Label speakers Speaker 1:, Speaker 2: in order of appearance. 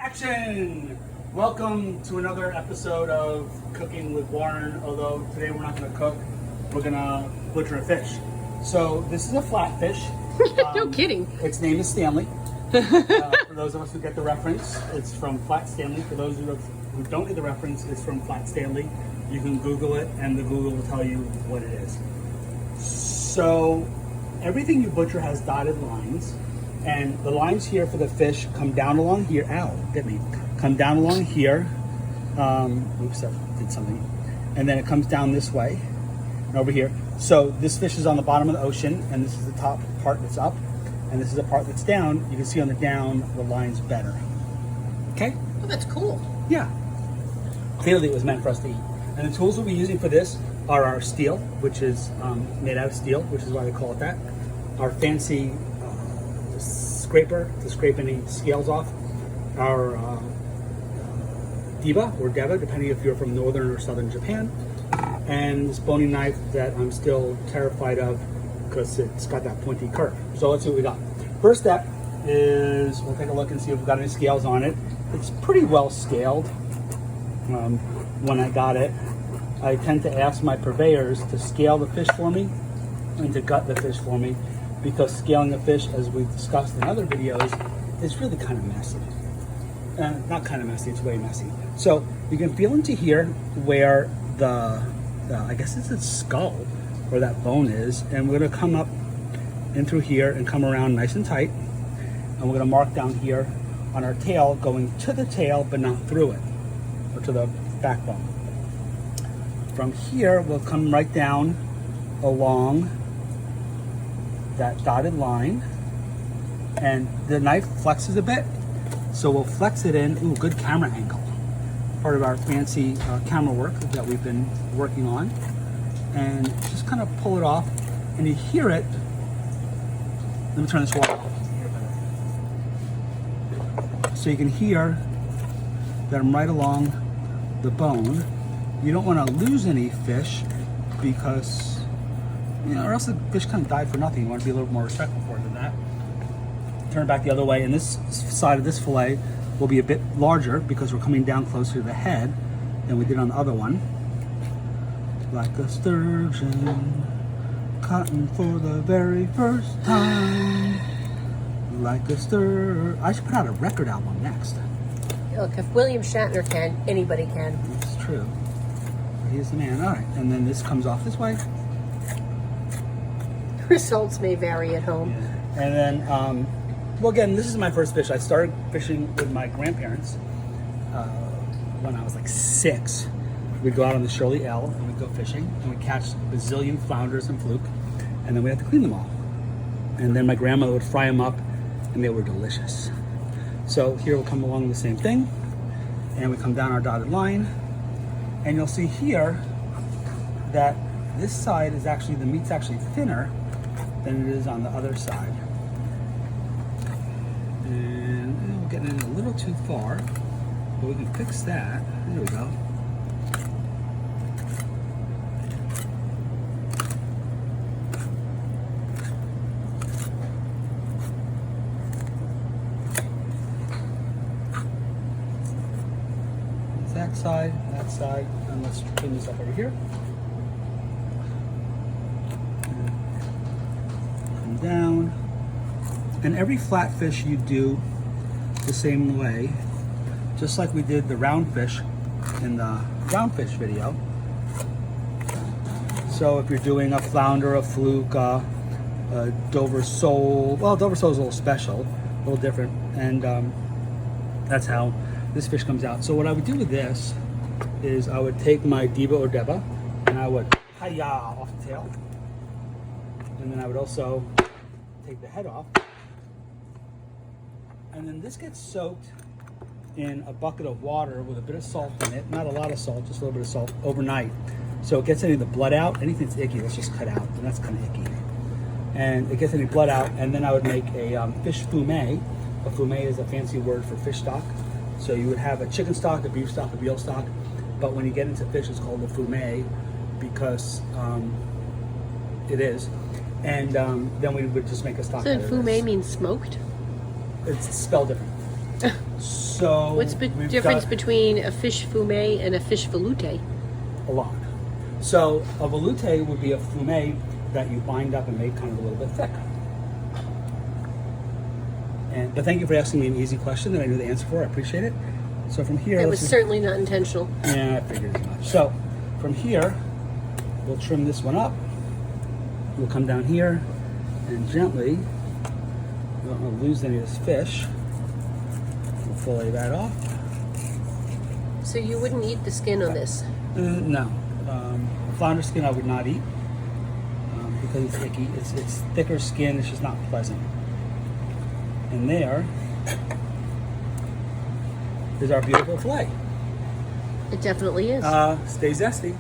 Speaker 1: Action! Welcome to another episode of Cooking with Warren, although today we're not going to cook, we're going to butcher a fish. So this is a flatfish.
Speaker 2: No kidding.
Speaker 1: Its name is Stanley. For those of us who get the reference, it's from Flat Stanley. For those who don't get the reference, it's from Flat Stanley. You can Google it and the Google will tell you what it is. So everything you butcher has dotted lines. And the lines here for the fish come down along here. Ow, get me. Come down along here. Oops, I did something. And then it comes down this way and over here. So this fish is on the bottom of the ocean, and this is the top part that's up, and this is the part that's down. You can see on the down the lines better. Okay?
Speaker 2: Oh, that's cool.
Speaker 1: Yeah. Clearly it was meant for us to eat. And the tools we'll be using for this are our steel, which is made out of steel, which is why they call it that. Our fancy scraper to scrape any scales off, our diba or deva, depending if you're from northern or southern Japan, and this boning knife that I'm still terrified of because it's got that pointy curve. So let's see what we got. First step is we'll take a look and see if we've got any scales on it. It's pretty well scaled. When I got it, I tend to ask my purveyors to scale the fish for me and to gut the fish for me, because scaling a fish, as we've discussed in other videos, is really kind of messy. Not kind of messy, it's way messy. So you can feel into here where the I guess it's a skull, where that bone is, and we're gonna come up in through here and come around nice and tight, and we're gonna mark down here on our tail, going to the tail but not through it, or to the backbone. From here, we'll come right down along that dotted line, and the knife flexes a bit, so we'll flex it in. Ooh, good camera angle. Part of our fancy camera work that we've been working on, and just kind of pull it off, and you hear it. Let me turn this water off so you can hear that I'm right along the bone. You don't want to lose any fish, because or else the fish kind of died for nothing. You want to be a little more respectful for it than that. Turn it back the other way, and this side of this fillet will be a bit larger because we're coming down closer to the head than we did on the other one. Like a sturgeon, cotton for the very first time. Like a I should put out a record album next.
Speaker 2: Look, if William Shatner can, anybody can.
Speaker 1: It's true. He's the man. All right, and then this comes off this way.
Speaker 2: Results may vary at home.
Speaker 1: Yeah. And then, well, again, this is my first fish. I started fishing with my grandparents when I was like 6. We'd go out on the Shirley L and we'd go fishing, and we'd catch a bazillion flounders and fluke, and then we had to clean them all. And then my grandmother would fry them up, and they were delicious. So here we'll come along the same thing, and we come down our dotted line, and you'll see here that this side is actually, the meat's actually thinner than it is on the other side. And we're getting in a little too far, but we can fix that. There we go. That side, and let's clean this up over here. Come down, and every flatfish you do the same way, just like we did the roundfish in the roundfish video. So if you're doing a flounder, a fluke, a Dover sole, well, Dover sole is a little special, a little different, and that's how this fish comes out. So what I would do with this is I would take my diba or deva, and I would hi-ya off the tail, and then I would also take the head off, and then this gets soaked in a bucket of water with a bit of salt in it, not a lot of salt, just a little bit of salt, overnight. So it gets any of the blood out. Anything that's icky, let's just cut out, and that's kind of icky. And it gets any blood out, and then I would make a fish fumet. A fumet is a fancy word for fish stock. So you would have a chicken stock, a beef stock, a veal stock, but when you get into fish, it's called a fumet because it is. And then we would just make a stock.
Speaker 2: So fumet means smoked?
Speaker 1: It's spelled different. So
Speaker 2: What's the
Speaker 1: we've
Speaker 2: difference
Speaker 1: got
Speaker 2: between a fish fumet and a fish veloute?
Speaker 1: a lot. So a veloute would be a fumet that you bind up and make kind of a little bit thick. But thank you for asking me an easy question that I knew the answer for. I appreciate it. So from here,
Speaker 2: It was certainly not intentional.
Speaker 1: yeah, I figured as much. So from here, we'll trim this one up. We'll come down here and gently, we don't want to lose any of this fish. We'll fillet that off.
Speaker 2: So you wouldn't eat the skin on this?
Speaker 1: No. Flounder skin I would not eat because it's icky. It's thicker skin. It's just not pleasant. And there is our beautiful fillet.
Speaker 2: It definitely is.
Speaker 1: Stay zesty.